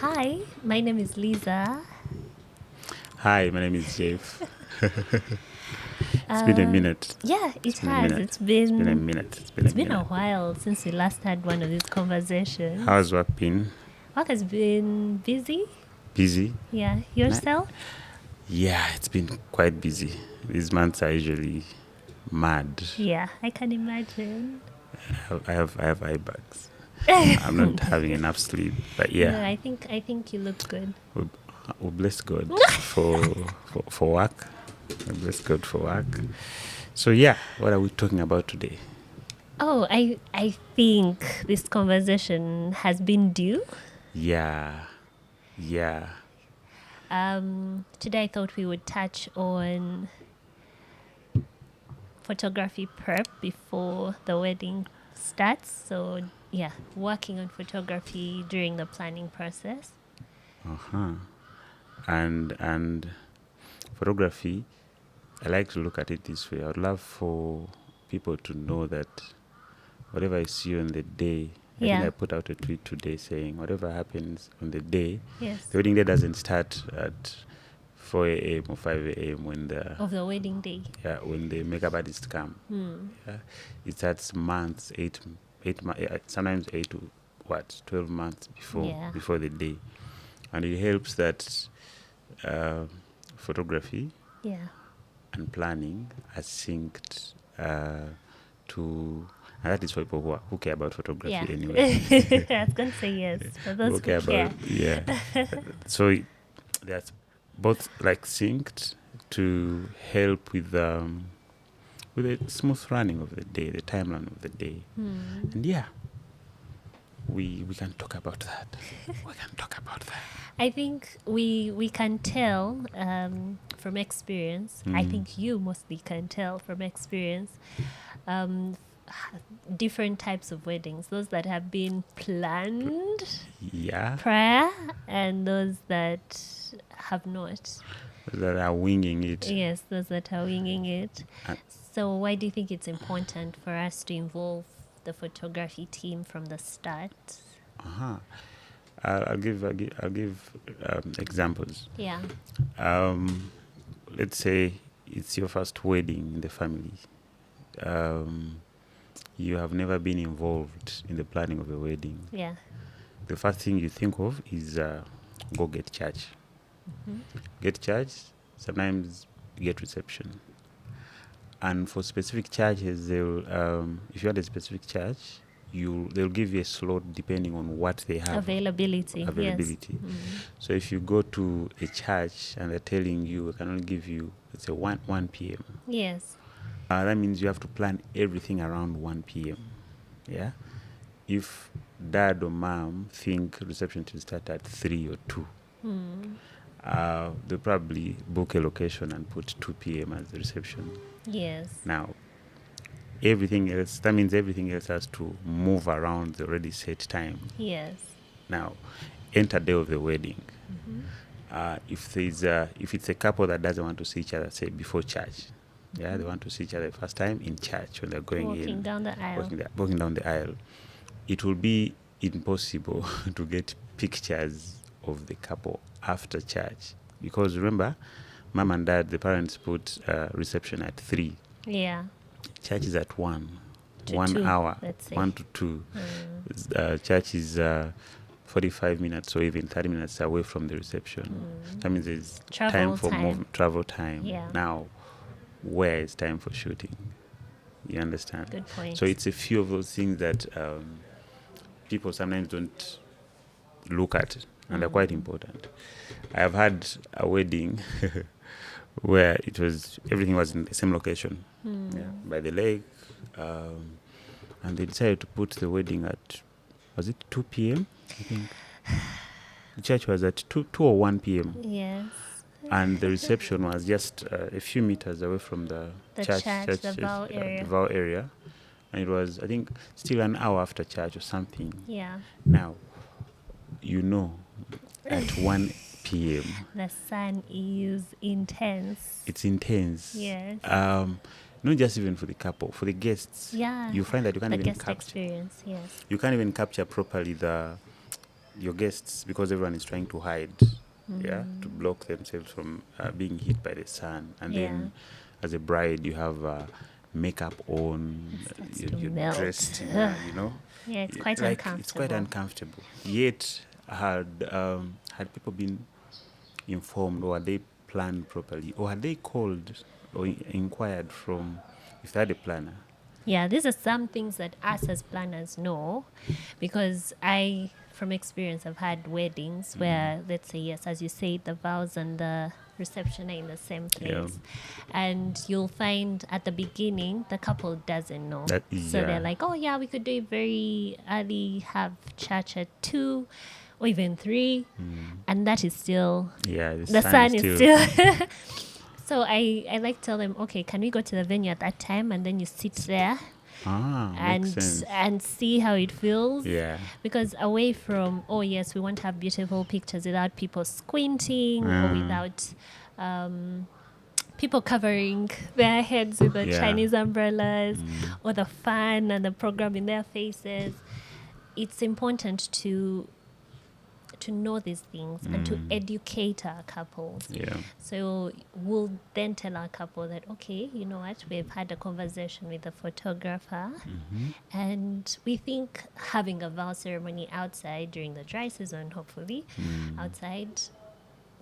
Hi, my name is Lisa. Hi, my name is Jeff. It's been a minute. Yeah, it It's been a has. minute. It's been a minute. it's been a while since we last had one of these conversations. How's work been? Work has been busy. Busy? Yeah, yourself? Yeah, it's been quite busy. These months are usually mad. Yeah, I can imagine. I have eye bags. I'm not having enough sleep, but No, yeah, I think you look good. we bless God for work. We bless God for work. So yeah, what are we talking about today? Oh, I think this conversation has been due. Yeah. Today I thought we would touch on photography prep before the wedding starts. So, yeah, working on photography during the planning process. And photography, I like to look at it this way. I would love for people to know that whatever I see on the day, I think I put out a tweet today saying whatever happens on the day, Yes. the wedding day doesn't start at 4 a.m. or 5 a.m. Of the wedding day. when the makeup artists come. Yeah, it starts months, sometimes 8 to 12 months before the day, and it helps that photography and planning are synced to, and that is for people who care about photography anyway. I was going to say yes, for those who care. So that's both like synced to help with the smooth running of the day, the timeline of the day. And yeah, we can talk about that. I think we can tell from experience. I think you mostly can tell from experience different types of weddings. Those that have been planned prior and those that have not. That are winging it. Yes, those that are winging it. So why do you think it's important for us to involve the photography team from the start? I'll give examples. Yeah. Let's say it's your first wedding in the family. You have never been involved in the planning of a wedding. Yeah. The first thing you think of is go get church. Get church, sometimes get reception. And for specific churches, they'll if you want a specific church, they'll give you a slot depending on what they have. Availability. Yes. So if you go to a church and they're telling you we can only give you, let's say 1 p.m. Yes. That means you have to plan everything around 1 p.m. Yeah. If dad or mom think reception should start at 3 or 2, they'll probably book a location and put 2 p.m. as the reception. Yes. Now, that means everything else has to move around the already set time. Yes. Now, enter day of the wedding. If it's a couple that doesn't want to see each other, say before church, they want to see each other first time in church when they're going walking down the aisle. Walking down the aisle, it will be impossible to get pictures of the couple after church because remember, mom and dad, the parents put reception at 3. Yeah. Church is at 1 2, hour, let's say. 1 to 2. Church is 45 minutes or even 30 minutes away from the reception. That means there's travel time for travel time. Yeah. Now, where is time for shooting? You understand? Good point. So it's a few of those things that people sometimes don't look at, and they're quite important. I have had a wedding where everything was in the same location, by the lake, and they decided to put the wedding at, was it 2 p.m.? I think the church was at 2 or 1 p.m. Yes. And the reception was just a few meters away from the church, the vow area. And it was, I think, still an hour after church or something. Yeah. Now, at 1 p.m. the sun is intense. It's intense. Yes. Not just even for the couple, for the guests. Yeah. You find that you can't the even guest experience. Yes. You can't even capture properly your guests, because everyone is trying to hide, to block themselves from being hit by the sun. And then as a bride, you have makeup on, you're dressed in, Yeah, it's quite uncomfortable. It's quite uncomfortable. Yet, had people been informed, or had they planned properly, or had they called or inquired from, if they had a planner? Yeah, these are some things that us as planners know, because from experience, I've had weddings where, let's say, yes, as you say, the vows and the reception are in the same place. And you'll find at the beginning, the couple doesn't know. So they're like, oh, yeah, we could do it very early, have church at 2 or even 3. And that is still, the sun is still. So I like to tell them, okay, can we go to the venue at that time? And then you sit there and see how it feels. Yeah. Because away from, oh yes, we want to have beautiful pictures without people squinting or without people covering their heads with the Chinese umbrellas or the fan and the program in their faces. It's important to know these things and to educate our couples. Yeah. So we'll then tell our couple that, okay, you know what, we've had a conversation with the photographer and we think having a vow ceremony outside during the dry season, hopefully, outside,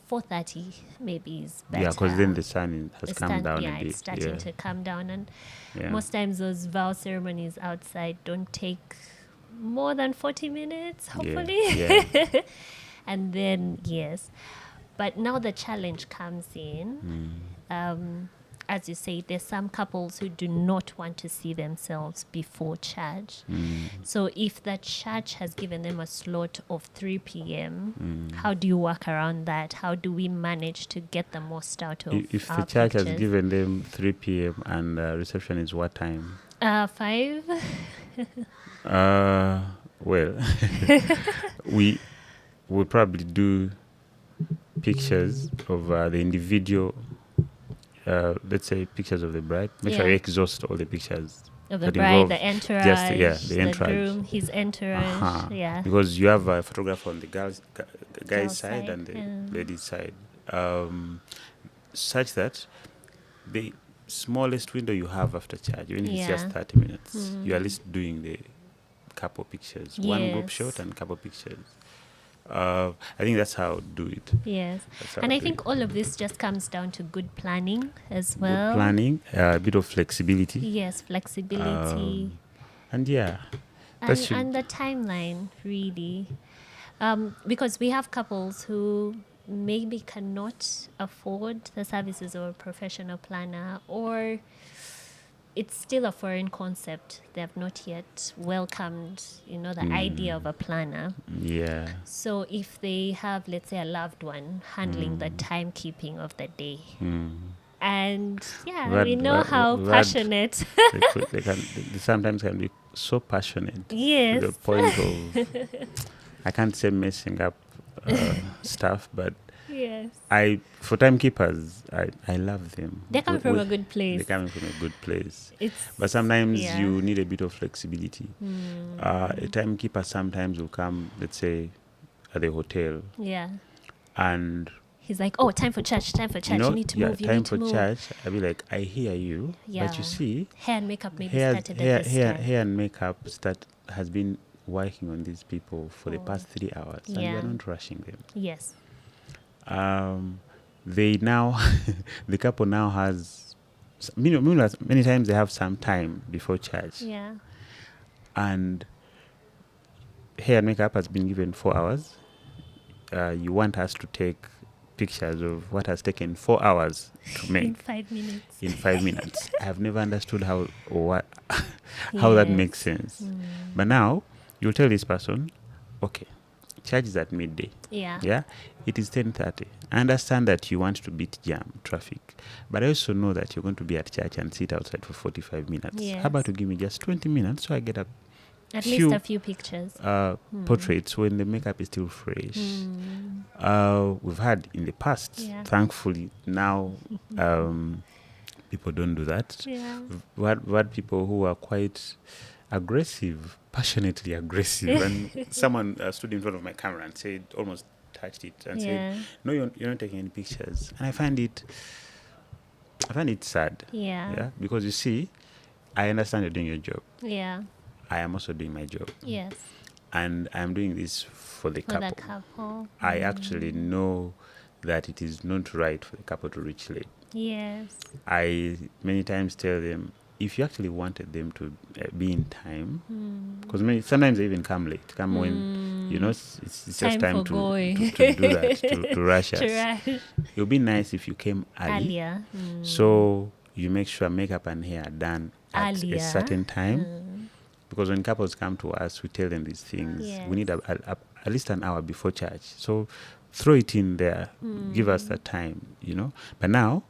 4:30 maybe is better. Yeah, because then the sun has come down a bit. It's starting to come down, and most times those vow ceremonies outside don't take more than 40 minutes, hopefully. Yeah. And then, but now the challenge comes in. As you say, there's some couples who do not want to see themselves before church. So if the church has given them a slot of 3 p.m., how do you work around that? How do we manage to get the most out of if our the church pictures? has given them 3 p.m. and reception is what time? 5. Well, we will probably do pictures of the individual, let's say pictures of the bride. Make sure you exhaust all the pictures of the bride, the entourage, the entourage, groom, his entourage. Because you have a photographer on the guy's side and the lady's side, such that the smallest window you have after church, even if it's just 30 minutes, you're at least doing the couple pictures, one group shot and couple pictures. I think that's how I'll do it. Yes. And I think all of this just comes down to good planning as well. Good planning, a bit of flexibility. Yes, flexibility. And and the timeline, really. Because we have couples who maybe cannot afford the services of a professional planner, or it's still a foreign concept. They have not yet welcomed, the idea of a planner. Yeah. So if they have, let's say, a loved one handling the timekeeping of the day, and we know how passionate they sometimes can be so passionate. Yes. To the point of, I can't say messing up stuff, but for timekeepers, I love them. They come from a good place. They're coming from a good place. But sometimes you need a bit of flexibility. A timekeeper sometimes will come, let's say, at the hotel. Yeah. And he's like, oh, time for church. You need to move. Time for church. I'll be like, I hear you. Yeah. But you see, hair and makeup maybe started at this time. Hair and makeup has been working on these people for the past 3 hours. And we are not rushing them. Yes. They now, the couple now has, many times they have some time before church. Yeah. And hair and makeup has been given 4 hours. You want us to take pictures of what has taken 4 hours to make. In 5 minutes. In 5 minutes. I have never understood how that makes sense. But now, you'll tell this person, okay, church is at midday. Yeah. It is 10:30. I understand that you want to beat jam traffic, but I also know that you're going to be at church and sit outside for 45 minutes. Yes. How about you give me just 20 minutes so I get at least a few pictures, portraits when the makeup is still fresh. We've had in the past, thankfully now, people don't do that. Yeah. We've had people who are quite aggressive, passionately aggressive. And someone stood in front of my camera and said, almost touched it and said, "No, you're not taking any pictures." And I find it sad. Yeah. Because you see, I understand you're doing your job. Yeah. I am also doing my job. Yes. And I'm doing this for the couple. The couple. I actually know that it is not right for the couple to reach late. Yes. I many times tell them, if you actually wanted them to be in time, because sometimes they even come late, when, it's just time to do that, to rush us. It would be nice if you came earlier. So you make sure makeup and hair are done at a certain time. Because when couples come to us, we tell them these things. Yes. We need at least an hour before church. So throw it in there. Give us that time, But now,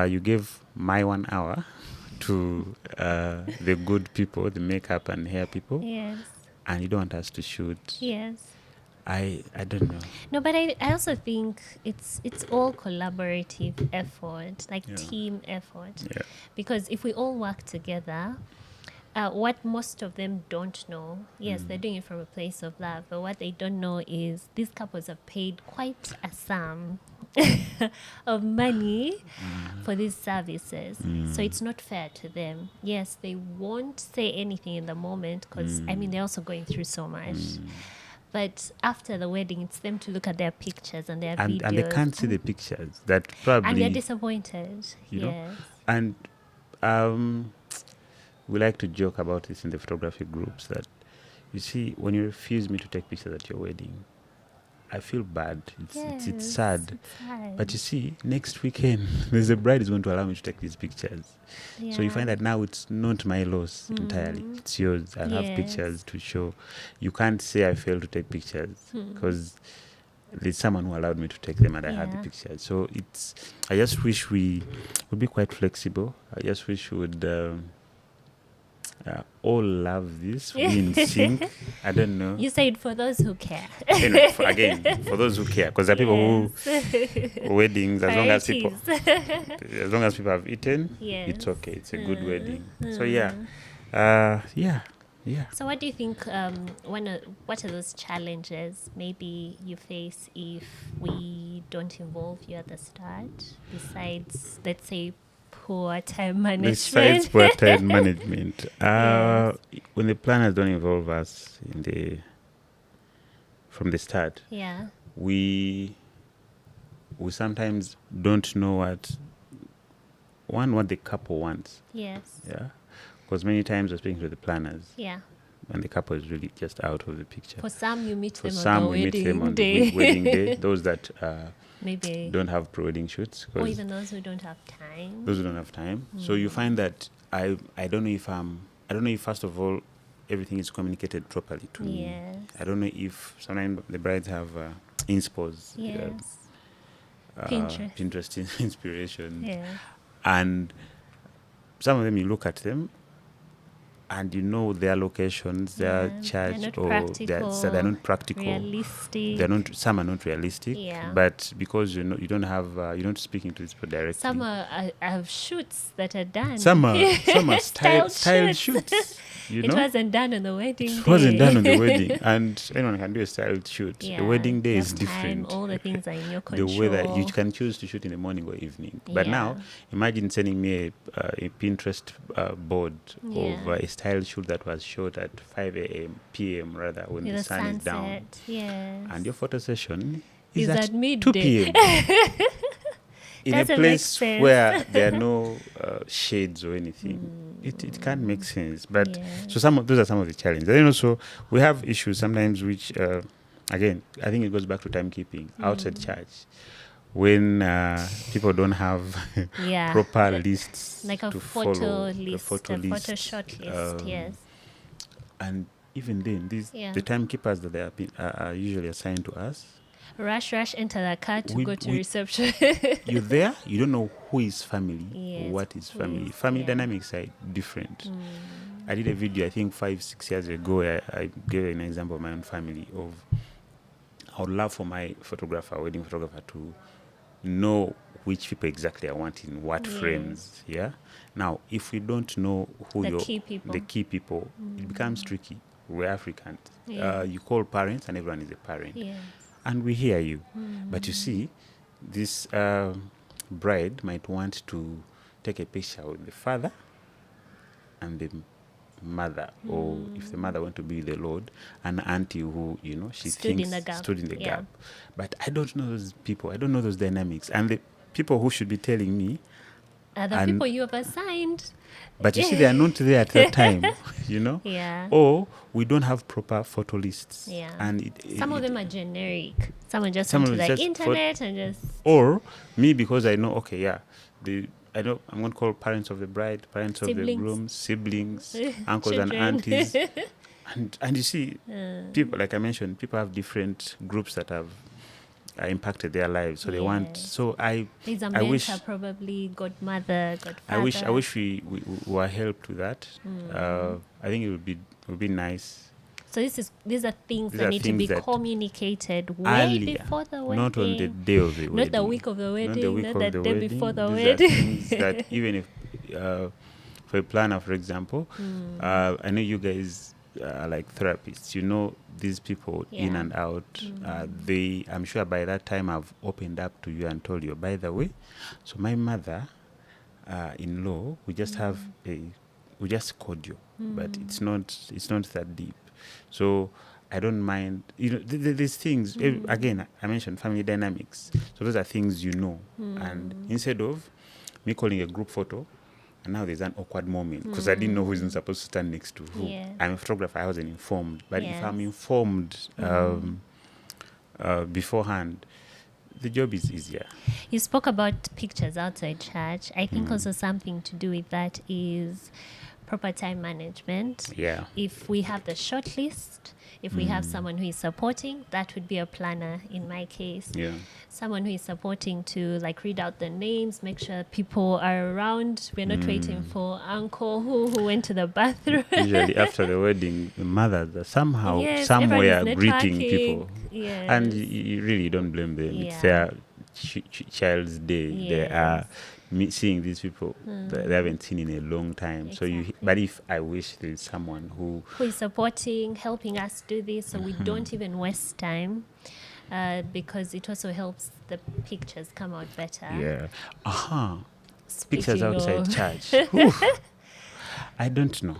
you give my 1 hour to the good people, the makeup and hair people. Yes. And you don't want us to shoot. Yes. I don't know. No, but I also think it's all collaborative effort, team effort. Yeah. Because if we all work together, what most of them don't know, yes, they're doing it from a place of love, but what they don't know is these couples have paid quite a sum of money for these services. So it's not fair to them. Yes, they won't say anything in the moment because, they're also going through so much. But after the wedding, it's them to look at their pictures and their videos. And they can't see the pictures. That probably... And they're disappointed. Yes. And we like to joke about this in the photography groups that, you see, when you refuse me to take pictures at your wedding, I feel bad. It's sad. But you see, next weekend, the bride is going to allow me to take these pictures. Yeah. So you find that now it's not my loss entirely. It's yours. I have pictures to show. You can't say I failed to take pictures because there's someone who allowed me to take them and I had the pictures. So I just wish we would be quite flexible. I just wish we would... all love this. We in sync. I don't know. You said for those who care. Anyway, for those who care, because there are people who weddings, as long as people have eaten, it's okay. It's a good wedding. So yeah. So what do you think? What are those challenges maybe you face if we don't involve you at the start? Besides, let's say, poor time management. Besides poor time management, when the planners don't involve us from the start, we sometimes don't know what the couple wants. Yes. Yeah, because many times we're speaking to the planners. Yeah. And the couple is really just out of the picture. For some, you meet them on the wedding day. Those that maybe don't have pre-wedding shoots, or even those who don't have time. So you find that I don't know if first of all everything is communicated properly to me. I don't know if sometimes the brides have inspos, Pinterest inspiration, and some of them you look at them and their locations, their church, or they're not practical. Realistic. Some are not realistic. But because you don't have, you're not speaking to these people directly. Some have shoots that are done. Some are style shoots. It wasn't done on the wedding day. It wasn't done on the wedding, and anyone can do a styled shoot. The wedding day is different. All the things are in your control. The way that you can choose to shoot in the morning or evening. But now, imagine sending me a Pinterest board of a styled shoot that was shot at 5 a.m. p.m. rather when the sun is down. And your photo session is at 2 p.m. in a place where there are no shades or anything. It can't make sense. But so those are some of the challenges. And then also we have issues sometimes which again I think it goes back to timekeeping outside church. When people don't have proper lists like a to photo follow, list, photo shot list, and even then the timekeepers that they are usually assigned to us rush enter the car to go to reception. You're there, you don't know who is family, what is family dynamics are different. I did a video I think 5-6 years ago where I gave an example of my own family of I would love for my wedding photographer to know which people exactly I want in what Yes. frames. Yeah. Now, if we don't know who The key people. the key people, it becomes tricky. We're Africans. Yeah. You call parents, and everyone is a parent, Yes. and we hear you. But you see, this bride might want to take a picture with the father and the mother, or if the mother went to be with the Lord, an auntie who, she Stood thinks in the gap. stood in the Yeah. gap. But I don't know those people. I don't know those dynamics. And the people who should be telling me, The and- people you have assigned. but you see, they are not there at that time, Yeah. Or we don't have proper photo lists. Yeah. And Some of them are generic. Someone just Some went to of the it just internet and just. or me, because I know, okay, yeah, I know I'm going to call parents of the bride, parents of the Siblings. groom, siblings, uncles and Children. aunties. And you see, people, like I mentioned, people have different groups that have impacted their lives. So they want, Yes. so There's a I mentor, wish, probably godmother, godfather. I wish we were helped with that. I think it would be nice. So these are things These that are need to things be that communicated way earlier, before the wedding. not on the day of the wedding. Not the week of the wedding, Not the week not of the the day wedding. before the These wedding. are things that even if, for a planner, for example, I know you guys are like therapists. You know these people in Yeah. and out. I'm sure by that time I've opened up to you and told you, by the way, so my mother in law, we just have we just cordial, but it's not that deep. So I don't mind, these things. Again, I mentioned family dynamics. So those are things and instead of me calling a group photo, and now there's an awkward moment because I didn't know who's supposed to stand next to who. Yes. I'm a photographer, I wasn't informed. But if Yes. I'm informed beforehand, the job is easier. You spoke about pictures outside church. I think also something to do with that is proper time management. Yeah. If we have the short list, if we have someone who is supporting, that would be a planner in my case. Yeah. Someone who is supporting to read out the names, make sure people are around. We're not waiting for uncle who went to the bathroom. Usually after the wedding, the mothers are somehow, Yes, somewhere everyone is greeting networking. people. Yes. And you really don't blame them. Yeah. It's their child's day. They are seeing these people that they haven't seen in a long time. So but if I wish there is someone who is supporting, helping us do this, so we don't even waste time, because it also helps the pictures come out better. Yeah. Pictures Speaking outside of- church. Oof. I don't know.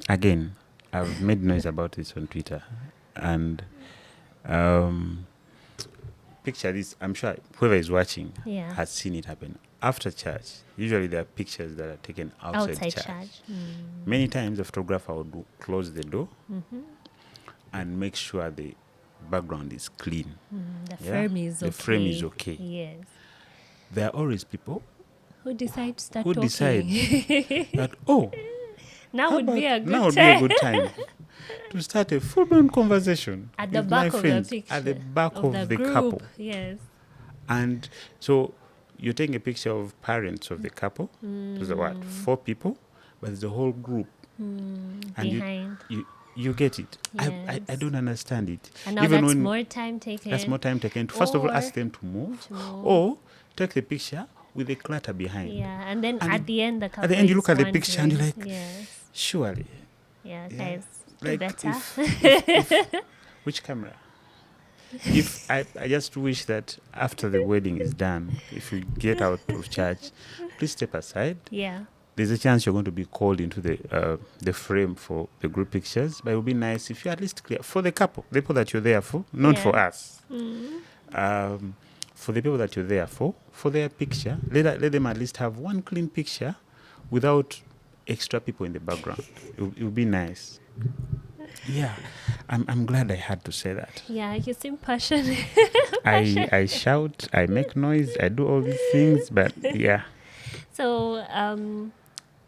Again, I've made noise about this on Twitter, and picture this. I'm sure whoever is watching Yeah. has seen it happen. After church, usually there are pictures that are taken outside church. Many times the photographer would close the door and make sure the background is clean. The Yeah? frame is okay. The frame is okay. Yes. There are always people Who decide to start who talking? decide that, now how would be about a good now would be time. a good time to start a full-blown conversation At the with back my of the friends, picture. at the back of the group. couple. Yes. And so you're taking a picture of parents of the couple. There's what, 4 people, but there's a whole group. And Behind. you get it. I Yes. don't understand it. And now Even that's when more time taken. that's more time taken. First of all, Or- ask them to move, or take the picture with the clutter behind. Yeah, and then And at the end, the couple at the end, you is look at the picture and you're wondering. like, yes, surely. yeah, Yeah. guys, do Like better. if which camera? If I just wish that after the wedding is done, if you get out of church, please step aside. Yeah, There's a chance you're going to be called into the frame for the group pictures, but it would be nice if you're at least clear for the couple, the people that you're there for, not for Yeah. us. For the people that you're there for their picture, let them at least have one clean picture without extra people in the background. It would be nice. Yeah, I'm glad I had to say that. yeah, you seem passionate. I shout, I make noise, I do all these things, but yeah. So,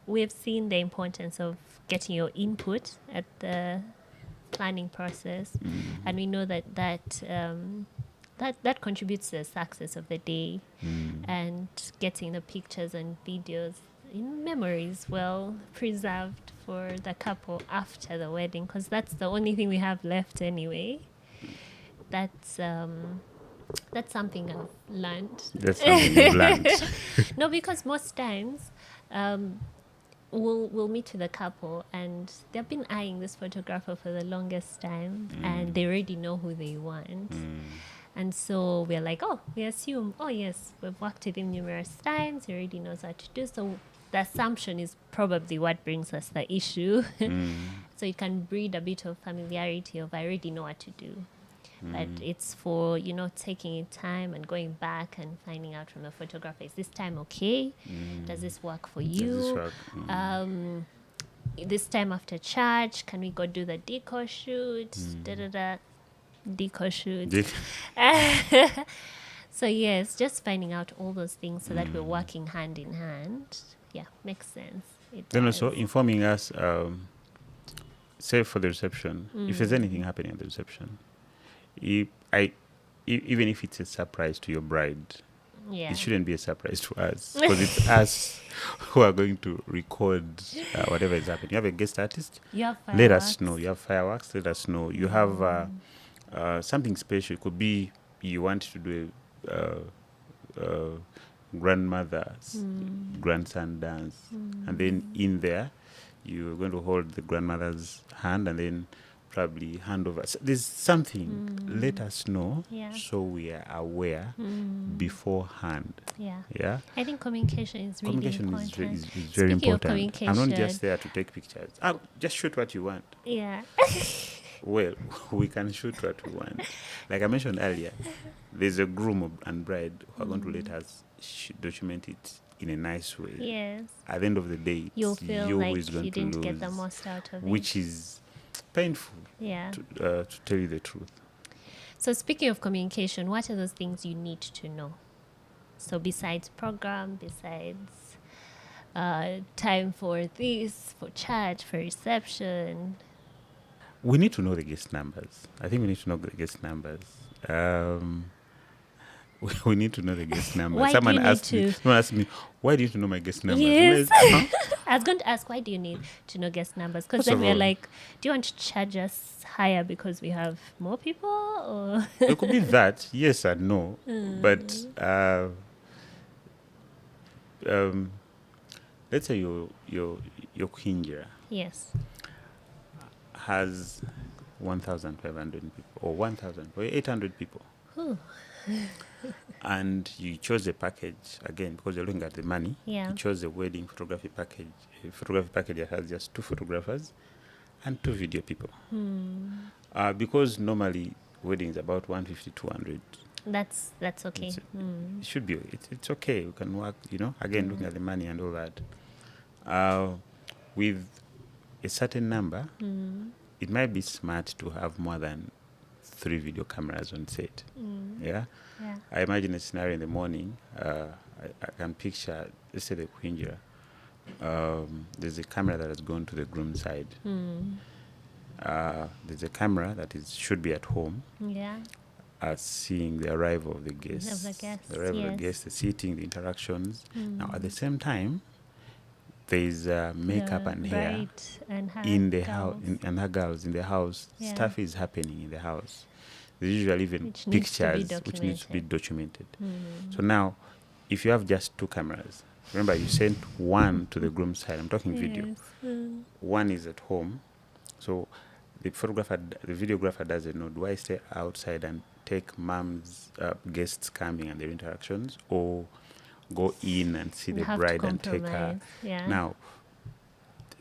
we've seen the importance of getting your input at the planning process, and we know that contributes to the success of the day, and getting the pictures and videos in memories well preserved for the couple after the wedding, because that's the only thing we have left anyway. That's That's something I've learned. That's something you've learned. No, because most times we'll meet with a couple and they've been eyeing this photographer for the longest time and they already know who they want. And so we're like, oh, we assume, oh yes, we've worked with him numerous times, he already knows what to do. So the assumption is probably what brings us the issue. So it can breed a bit of familiarity of I already know what to do. But it's for, taking your time and going back and finding out from the photographer, is this time okay? Does this work for you? Does this work? This time after church, can we go do the deco shoot? Deco shoot. So yes, just finding out all those things so that we're working hand in hand. Yeah, makes sense. Then also informing us, say for the reception, if there's anything happening at the reception, even if it's a surprise to your bride, it shouldn't be a surprise to us because it's us who are going to record whatever is happening. You have a guest artist, let us know. You have fireworks, let us know. You have something special. It could be you want to do a grandmother's grandson dance, and then in there you're going to hold the grandmother's hand and then probably hand over. So there's something. Let us know so we are aware beforehand. Yeah. I think communication is really important. Communication is very important. I'm not just there to take pictures. Just shoot what you want. Yeah. Well, we can shoot what we want. Like I mentioned earlier, there's a groom and bride who are going to let us document it in a nice way. Yes. At the end of the day, you'll feel you like who is going you to didn't lose, get the most out of it. which is painful. Yeah. To tell you the truth. So speaking of communication, what are those things you need to know? So besides program, besides time for this, for church, for reception. We need to know the guest numbers. I think we need to know the guest numbers. We need to know the guest numbers. Why Someone do you asked me, why do you need to know my guest numbers? Yes. Huh? I was going to ask, why do you need to know guest numbers? Because First then of we're all- like, do you want to charge us higher because we have more people? Or It could be that, yes and no. But let's say your Quinjera yes. has 1,500 people or 1,000 or 800 people. Ooh. And you chose a package, again, because you're looking at the money. Yeah. You chose a wedding photography package. A photography package that has just 2 photographers and 2 video people. Because normally wedding is about 150, 200. That's okay. It should be. It's okay. We can work, again, looking at the money and all that. With a certain number, it might be smart to have more than 3 video cameras on set. Yeah? Yeah. I imagine a scenario in the morning. I can picture, let's say the Quinjera. There's a camera that has gone to the groom side. There's a camera that should be at home. Yeah. Seeing the arrival of the guests. The arrival of the guests, the seating, the interactions. Now, at the same time, there's makeup and hair and her in the house, girls. and her girls in the house. Yeah. Stuff is happening in the house. There's usually even Which needs to be pictures which needs to be documented. Mm. So now, if you have just 2 cameras, remember you sent one to the groom's side. I'm talking video. Yes. Mm. One is at home. So the videographer doesn't know, do I stay outside and take mom's guests coming and their interactions, or go in and see You the have to bride and take her? compromise. Yeah. Now,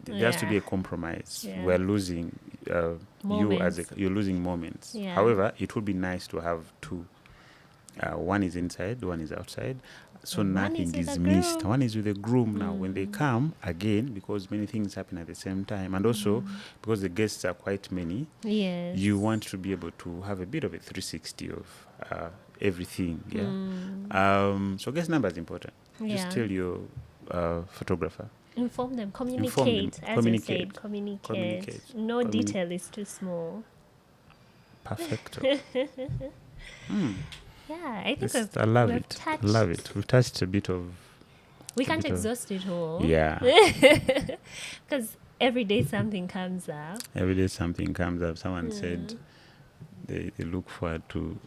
there has to be Yeah. a compromise. Yeah. We're losing you're losing moments. Yeah. However, it would be nice to have 2. One is inside, one is outside, so And one nothing is with is the missed. groom. One is with the groom. Now, when they come again, because many things happen at the same time, and also because the guests are quite many, Yes. you want to be able to have a bit of a 360 of everything. Yeah. So guest number is important. Yeah. Just tell your photographer. Inform them. Inform them. Communicate. As Communicate. you said, communicate. Communicate. No detail is too small. Perfecto. Yeah, I think I love we've it. touched- Love it. We've touched a bit of. we can't bit of- exhaust it all. Yeah. Because every day something comes up. Every day something comes up. Someone said they look forward to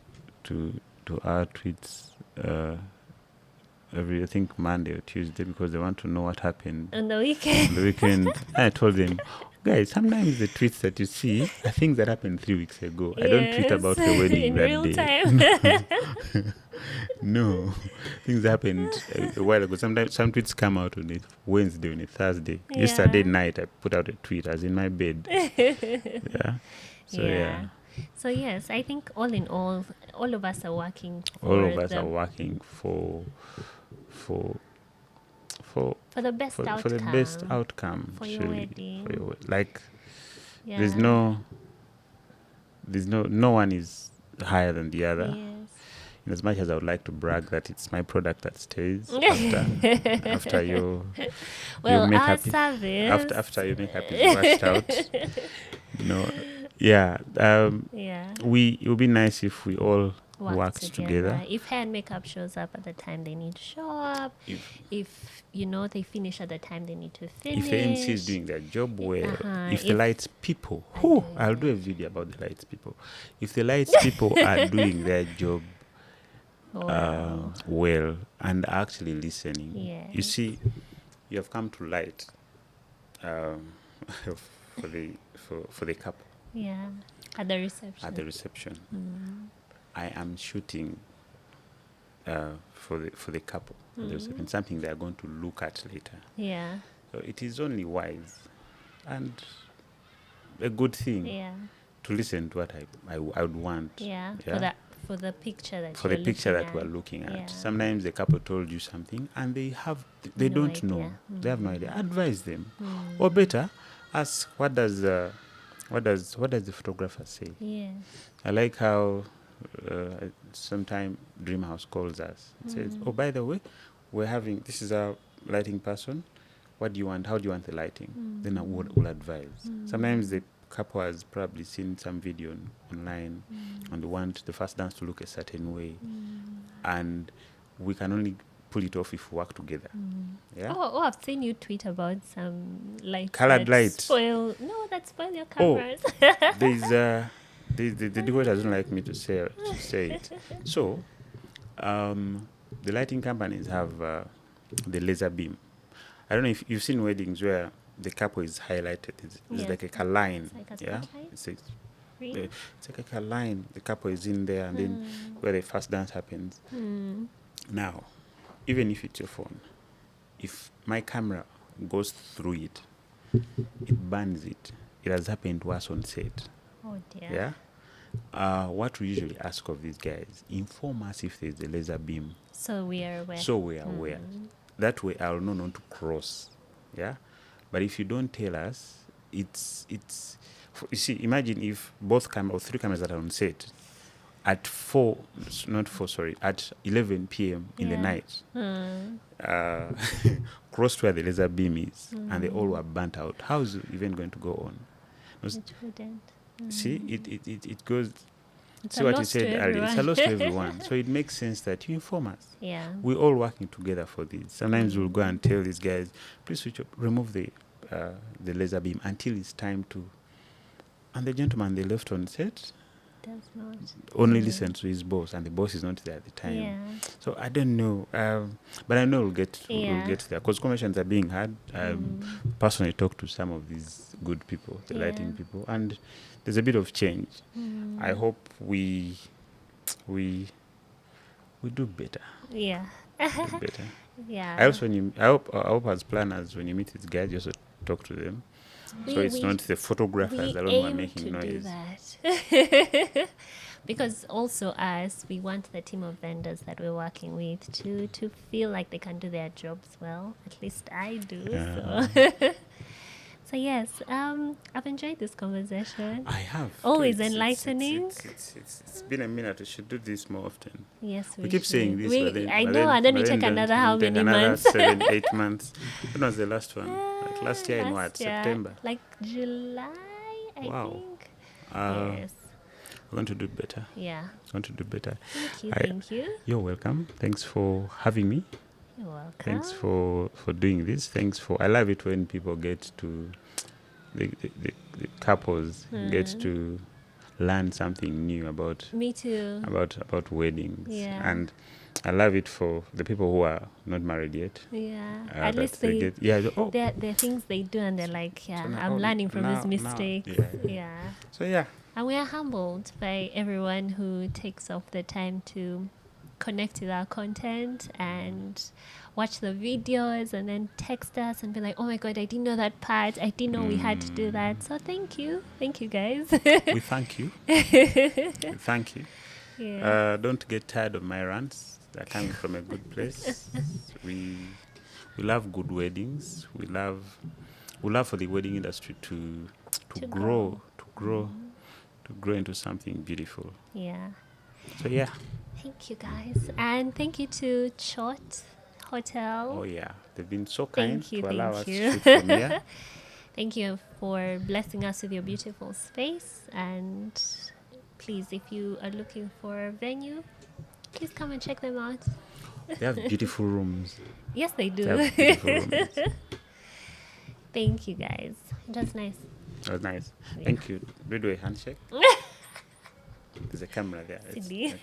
to our tweets every, I think, Monday or Tuesday, because they want to know what happened On the weekend. on the weekend. I told them, guys, sometimes the tweets that you see are things that happened 3 weeks ago. I don't tweet about the wedding in that real day. time. No, things happened a while ago. Sometimes some tweets come out on a Wednesday, on a Thursday. Yeah. Yesterday night, I put out a tweet. I was in my bed. Yeah. So yeah. So yes, I think all in all of us are working All for of us are working for the best outcome. for the best outcome. For your wedding. For your like, Yeah. there's no one is higher than the other. Yes. In as much as I would like to brag that it's my product that stays after your Well, makeup our service. after your makeup is washed out. Yeah. Yeah. It would be nice if we all worked together. If hair and makeup shows up at the time they need to show up, if they finish at the time they need to finish. If the MC is doing their job well, if the lights people, I'll do a video about the lights people. If the lights people are doing their job well and are actually listening, you see, you have come to light for the couple. Yeah, at the reception. I am shooting for the couple. There's something they are going to look at later. Yeah. So it is only wise and a good thing to listen to what I would want. Yeah. For the picture that we're looking at. Yeah. Sometimes the couple told you something and they don't know. They have no idea. Advise them, or better, ask what does the photographer say. Yeah. I like how sometime Dreamhouse calls us. It says, "Oh, by the way, this is our lighting person. What do you want? How do you want the lighting?" Then I will advise. Sometimes the couple has probably seen some video online and want the first dance to look a certain way, and we can only pull it off if we work together. Yeah. Oh, I've seen you tweet about some lights. Colored lights. That spoil your cameras. There's the decorator doesn't like me to say it. So, the lighting companies have the laser beam. I don't know if you've seen weddings where the couple is highlighted. It's like a line. It's like a it's like a line. The couple is in there, and then where the first dance happens. Now, even if it's your phone, if my camera goes through it, it burns it. It has happened to us on set. Oh dear. Yeah. What we usually ask of these guys, inform us if there's a laser beam. So we are aware. That way I'll know not to cross. Yeah. But if you don't tell us, it's you see, imagine if both or 3 cameras that are on set at 11 p.m. in the night, crossed where the laser beam is, and they all were burnt out. How is the event going to go on? It wouldn't. See, it goes. It's see what you said earlier. It's a loss to everyone. So it makes sense that you inform us. Yeah. We're all working together for this. Sometimes we'll go and tell these guys, please switch up, remove the laser beam until it's time to. And the gentleman they left on set does not only listen to his boss, and the boss is not there at the time. Yeah. So I don't know, but I know we'll get there because conversations are being had. Personally, talked to some of these good people, the lighting people, and there's a bit of change. I hope we do better. Yeah. Do better. Yeah. I hope as planners, when you meet these guys, you also talk to them. So it's not the photographers alone who are making noise. That. Because also we want the team of vendors that we're working with to feel like they can do their jobs well. At least I do. Yeah. So yes, I've enjoyed this conversation. I have. Always enlightening. It's been a minute. We should do this more often. Yes, we keep saying this. And then we take another how many months? 7, 8 months. When was the last one? Like last year in what? September? Like July, I think. Yes. We're going to do better. Yeah. We're going to do better. Thank you. You're welcome. Thanks for having me. You're welcome. Thanks for doing this. I love it when people get to the couples get to learn something new about Me too. about weddings. Yeah. And I love it for the people who are not married yet. Yeah. that At least they get, yeah. Oh, there are things they do and they're like, yeah, so now- I'm oh, learning from now- his mistakes. yeah. Yeah. So yeah, And we are humbled by everyone who takes off the time to connect with our content and watch the videos and then text us and be like, oh my God, I didn't know that part. I didn't know we had to do that. So thank you. Thank you, guys. we thank you. We thank you. Yeah. Don't get tired of my rants. They're coming from a good place. we love good weddings. We love for the wedding industry to grow into something beautiful. Yeah. So yeah. Thank you, guys. And thank you to Chot Hotel. Oh yeah, they've been so kind Thank you, to allow thank us you. to shoot from here. Thank you for blessing us with your beautiful space. And please, if you are looking for a venue, please come and check them out. They have beautiful rooms. Yes, they do. They have beautiful rooms. Thank you, guys. It was nice. That was nice. Yeah. Thank you. Do we do a handshake? There's a camera there. Cindy.